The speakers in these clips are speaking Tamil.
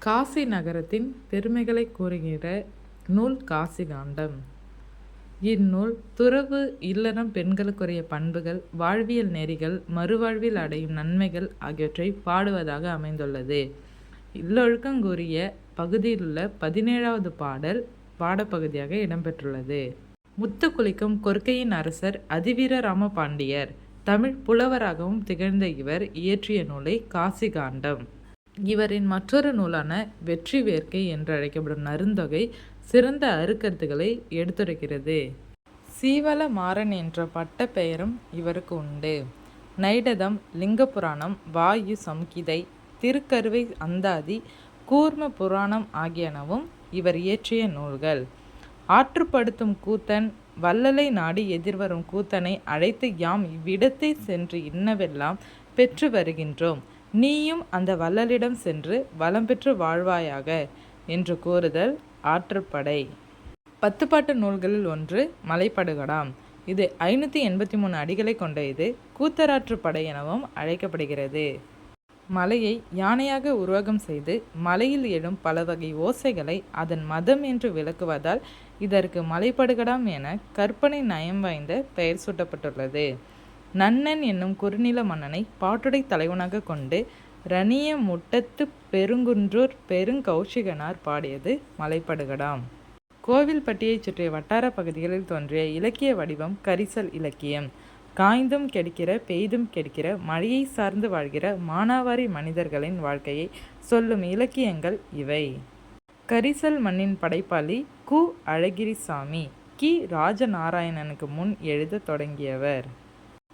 காசி நகரத்தின் பெருமைகளை கூறுகிற நூல் காசிகாண்டம். இந்நூல் துறவு இல்லறம் பெண்களுக்குரிய பண்புகள், வாழ்வியல் நெறிகள், மறுவாழ்வில் அடையும் நன்மைகள் ஆகியவற்றை பாடுவதாக அமைந்துள்ளது. இல்லொழுக்கங்கூறிய பகுதியிலுள்ள 17வது பாடல் பாடப்பகுதியாக இடம்பெற்றுள்ளது. முத்துக்குளிக்கும் கொற்கையின் அரசர் அதிவீர ராமபாண்டியர் தமிழ் புலவராகவும் திகழ்ந்த இவர் இயற்றிய நூலை காசிகாண்டம். இவரின் மற்றொரு நூலான வெற்றி வேர்க்கை என்று அழைக்கப்படும் நருந்தொகை சிறந்த அருக்கருத்துக்களை எடுத்துரைக்கிறது. சீவல மாறன் என்ற பட்ட பெயரும் இவருக்கு உண்டு. நைடதம், லிங்கபுராணம், வாயு சம்கிதை, திருக்கருவை அந்தாதி, கூர்ம புராணம் ஆகியனவும் இவர் இயற்றிய நூல்கள். ஆற்றுப்படுத்தும் கூத்தன் வள்ளலை நாடி எதிர்வரும் கூத்தனை அழைத்து யாம் இவ்விடத்தை சென்று இன்னவெல்லாம் பெற்று வருகின்றோம், நீயும் அந்த வள்ளலிடம் சென்று வளம் பெற்று வாழ்வாயாக என்று கூறுதல் ஆற்றுப்படை. 10 பாட்டு நூல்களில் ஒன்று மலைப்படுகடாம். இது 583 அடிகளை கொண்ட இது கூத்தராற்றுப்படை எனவும் அழைக்கப்படுகிறது. மலையை யானையாக உருவகம் செய்து மலையில் எழும் பல வகை ஓசைகளை அதன் மதம் என்று விளக்குவதால் இதற்கு மலைப்படுகடாம் என கற்பனை நயம் வாய்ந்த பெயர் சூட்டப்பட்டுள்ளது. நன்னன் என்னும் குறுநில மன்னனை பாட்டுடை தலைவனாக கொண்டு ரணிய முட்டத்து பெருங்குன்றூர் பெருங்கௌஷிகனார் பாடியது மலைப்படுகடாம். கோவில்பட்டியைச் சுற்றிய வட்டார பகுதிகளில் தோன்றிய இலக்கிய வடிவம் கரிசல் இலக்கியம். காய்ந்தும் கெடுக்கிற பெய்தும் கெடுக்கிற மழையை சார்ந்து வாழ்கிற மானாவாரி மனிதர்களின் வாழ்க்கையை சொல்லும் இலக்கியங்கள் இவை. கரிசல் மண்ணின் படைப்பாளி கு. அழகிரிசாமி கி. ராஜநாராயணனுக்கு முன் எழுத தொடங்கியவர்.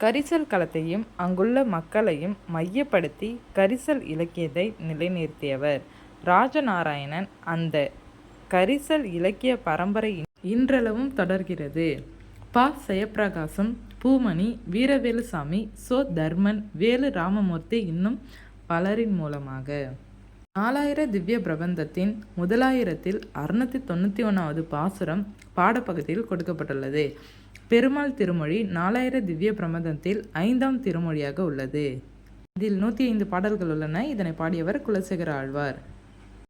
கரிசல் களத்தையும் அங்குள்ள மக்களையும் மையப்படுத்தி கரிசல் இலக்கியத்தை நிலைநிறுத்தியவர். ராஜநாராயணன் அந்த கரிசல் இலக்கிய பரம்பரை இன்றளவும் தொடர்கிறது. ப. ஜெயப்பிரகாசம், பூமணி, வீரவேலுசாமி, சோ. தர்மன், வேலு ராமமூர்த்தி இன்னும் பலரின் மூலமாக. 4000 திவ்ய பிரபந்தத்தின் 1691வது பாசுரம் பாடப்பகுதியில் கொடுக்கப்பட்டுள்ளது. பெருமாள் திருமொழி 4000 திவ்ய பிரபந்தத்தில் 5ஆம் திருமொழியாக உள்ளது. இதில் 105 பாடல்கள் உள்ளன. இதனை பாடியவர் குலசேகர ஆழ்வார்.